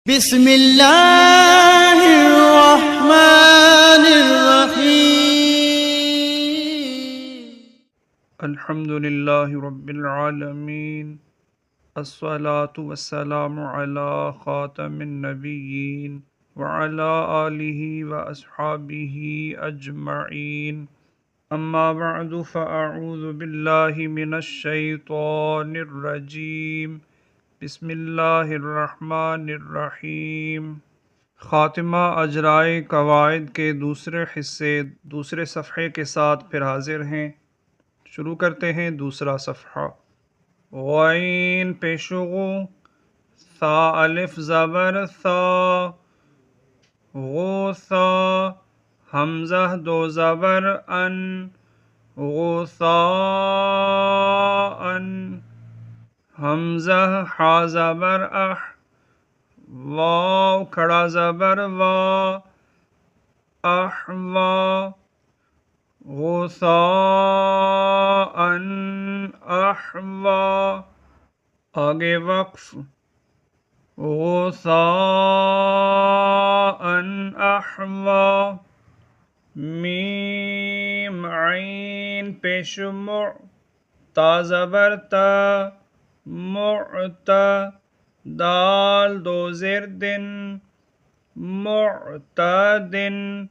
بسم اللہ الرحمن الرحیم الحمد للہ رب العالمین الصلاة والسلام علی خاتم النبیین وعلی آلہ واصحابہ اجمعین اما بعد فاعوذ باللہ من الشیطان الرجیم بسم اللہ الرحمن الرحیم۔ خاتمہ اجرائے قواعد کے دوسرے حصے دوسرے صفحے کے ساتھ پھر حاضر ہیں۔ شروع کرتے ہیں دوسرا صفحہ۔ غین پیشغو، ثا الف زبر ثا، غوثا حمزہ دو زبر ان، غوثاء حمزہ حا زبر اح، واو کھڑا زبر وا، احوا غثاء احوا۔ آگے وقف، غثاء احوا۔ میم عین پیش مع، تا زبر تا، معتا دال دو زیر دن، معتدن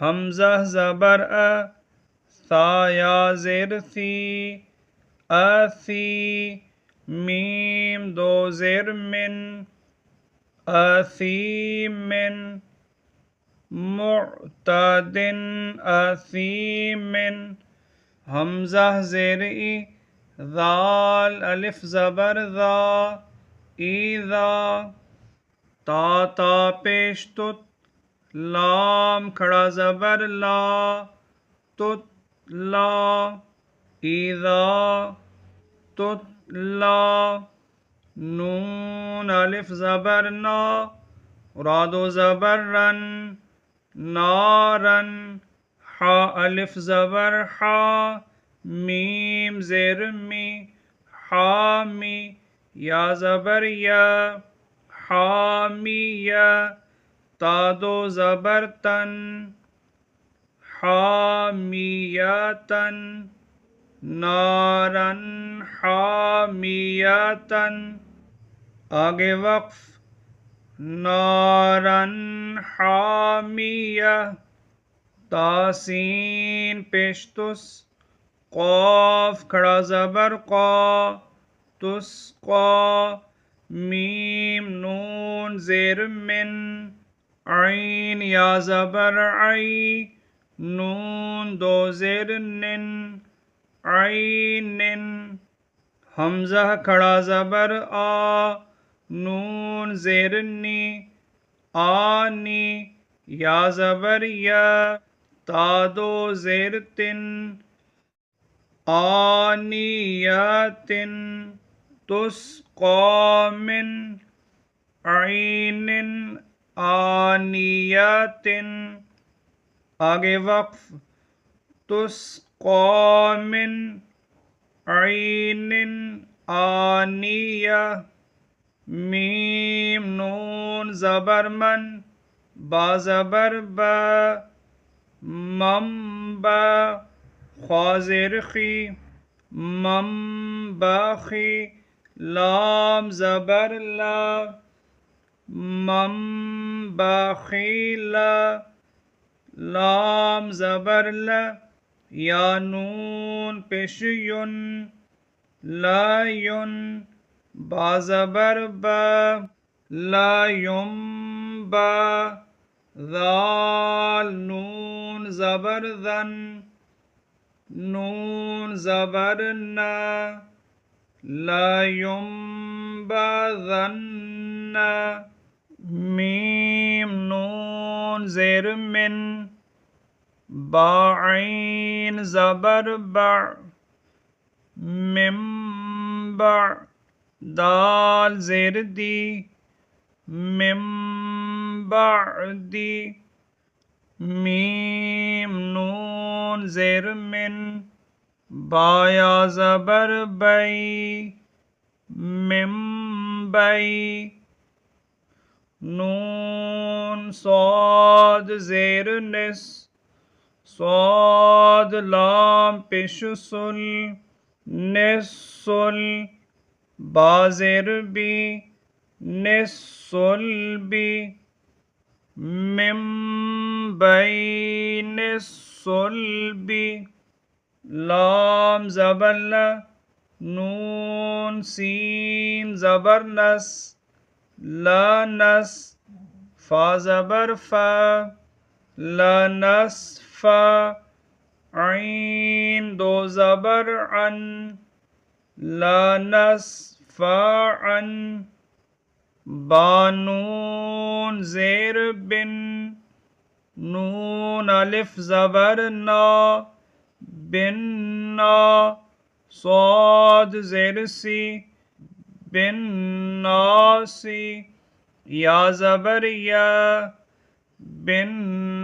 حمزہ زبر ثا یا زیر ثی، اثی میم دو زیر من، اثیمن معتدن اثیمن حمزہ زیر ای، ذال الف زبر ذا، ایذا تا تا پیش تت، لام کھڑا زبر لا، تتلا ایذا تتلا۔ نون الف زبر نا، را دو زبر رن، نارن حا الف زبر حا، میم زیر می، حامی یا زبر یا، حامیہ تا دو زبر تن، حامیتن نارن حامیتن۔ آگے وقف، نارن حامیہ۔ تاسین پیشتس، قاف کھڑا زبر قا، تسقا میم نون زیر من، عین یا زبر عی، نون دو زیر نن، عینن حمزہ کھڑا زبر آ، نون زیر نی، آنی یا زبر یا، تا دو زیر تن، آنیتن تسقا من عین آنیتن۔ آگے وقف، تسقا من عین آنیہ۔ میم نون زبر من، با زبر با، منبا خوا زیر خی، منبخی لام زبر لا، منبخیلا لام زبر لا، یا نون پیش یون، لا یون با زبر با، لا ینبا ذال نون زبر ذن، نون زبر نا، لا ینبذن میم نون زیر من، با عین زبر بع، منبع دال زیر دی، من بعدی میم نون زیر من، با یا زبر بی، من بی نون صاد زیر نس صاد لام پیش سل نسل با زیر بی نسل بی من بین الصلب لام زبر لا نون سین زبر نس لانس فا زبر فا لنصف عین دو زبر عن لنصف عن بانون زیر بن نون الف زبر نا بن نا صاد زیر سی بن ناسی یا زبر یا بن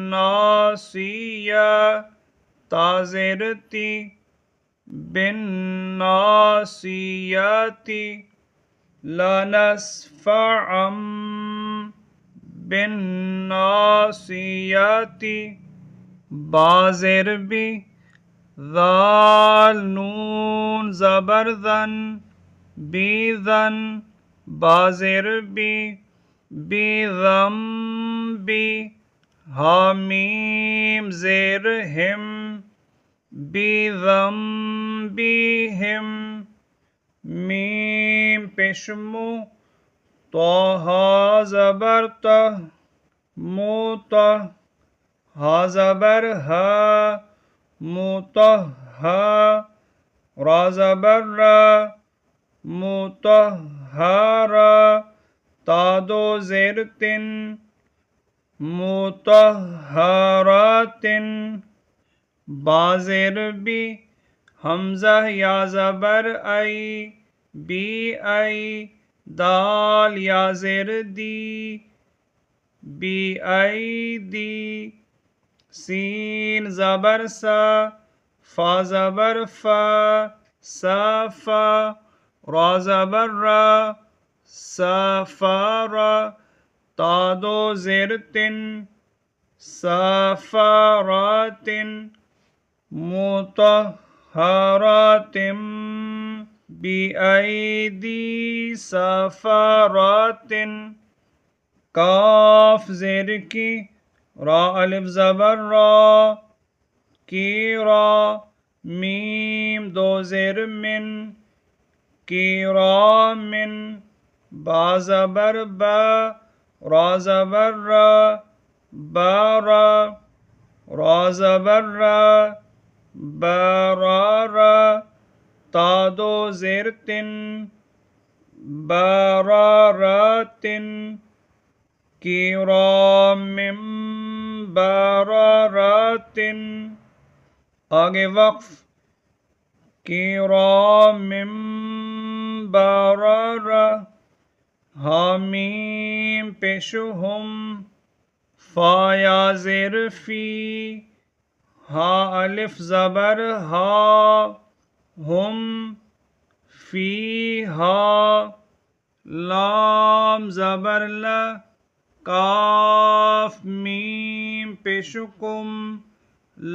ناسیہ تا زیر تی بن ناسیاتی لنصفعا بالناصیات با زیر بی ذال نون زبر ذن بی ذن با زیر بی بی ذم بی حامیم زیر ہم بی ذم بی ہم میم پیشمو طه زبر ته موته ها زبر ها موطه را زبر را مطهرا تا دو زیر تن مطهرات با زیر بی حمزہ یا زبر ای بی ای دال یا زیر دی بی ای دی سین زبر سا فا زبر فا سافا را زبر را سافارا تا دو زیر تن سافارات مطهرات بِأَيْدِي سَفَرَاتٍ کاف زیر کی را الف زبر را کی را میم دو زیر من کی را من با زبر با را زبر را بارا را زبر را بارارا تا دو زیر تن بارارات کرام بارارات آگے وقف کرام بارارا حامیم پیشہم فا یا زیر فی ہا الف زبر ہا ہم فی ہا لام زبر لا کاف میم پیشکم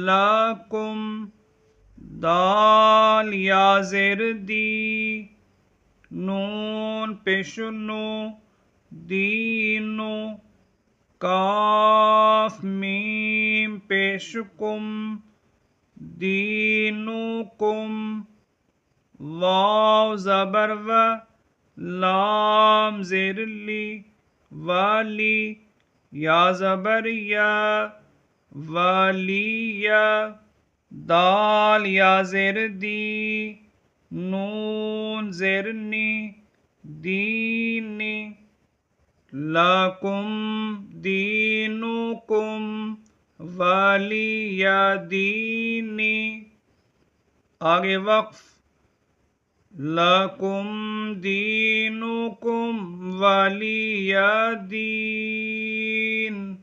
لاکم دال یا زیر دی نون پیشنو دینو کاف میم پیشکم دینکم واو زبر و لام زیر لی والی یا زبر یا والیہ دال یا زیر دی نون زیر نی دینی لکم دینکم والی دینی آگے وقف لکم دینکم والی دین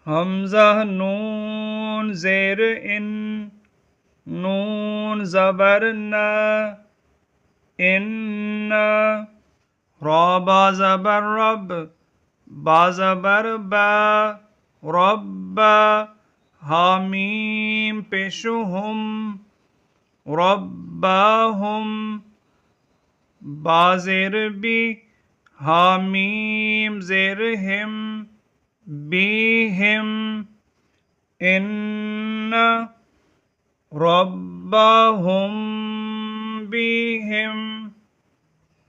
حمزہ نون زیر ان نون زبر نا ان را با زبر رب با زبر با رب حامیم پیشو ہم ربهم با زیر بی حامیم زیر ہم بیہم ان ربهم بیہم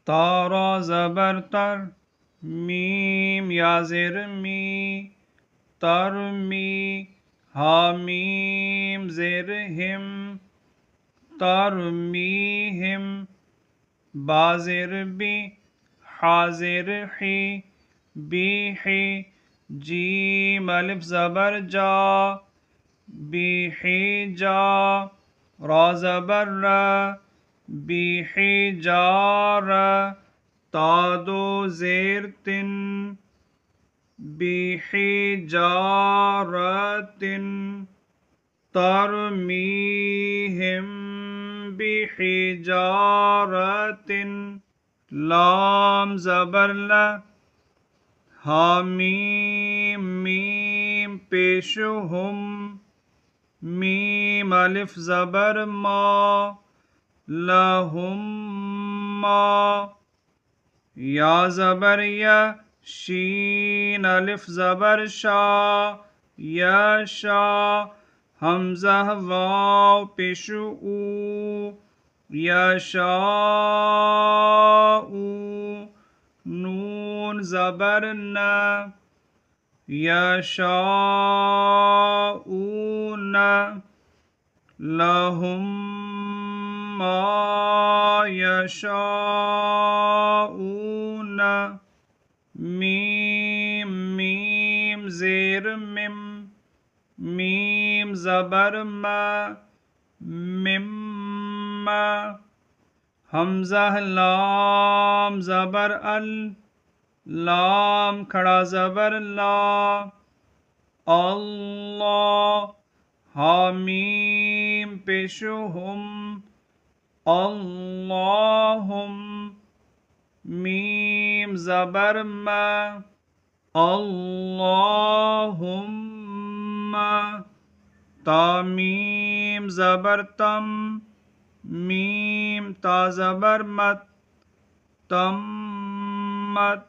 تارا زبر تر میم یا زیر می ترمی حامیم زیر ہم ترمیہم با زیر بی حاضر حی بیحی جیم الف زبر جا بیحی جا را زبر را بیحی جار تا دو زیر تن بیحی جارتن ترمیہم بحجارتن لام زبر لا حامیم میم پیشو ہم میم الف زبر ما لہم ما یا زبر یا شین الف زبر شا یا شا حمزہ واو پیشو او یا شاء نون زبر نا یا شاءون لہم ما یشاءون میم میم زیر مم میم زبر ما مما حمزہ لام زبر ال لام کھڑا زبر لا اللہ حامیم پیشو ہم اللہم میم زبر ما اللہم تامیم زبر تم میم تا زبر مت تمت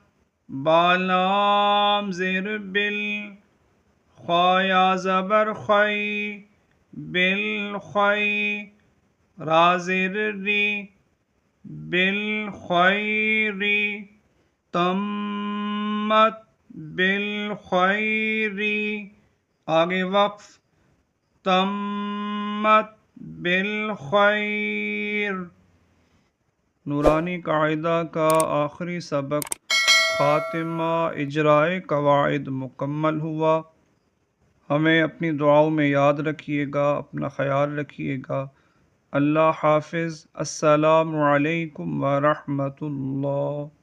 بالام زیر بل خوایا زبر خی بالخی را زیر ری بالخیری تمت بالخیری آگے وقف تمت بالخیر نورانی قاعدہ کا آخری سبق خاتمہ اجرائے قواعد مکمل ہوا۔ ہمیں اپنی دعاؤں میں یاد رکھیے گا، اپنا خیال رکھیے گا۔ اللہ حافظ۔ السلام علیکم ورحمۃ اللہ۔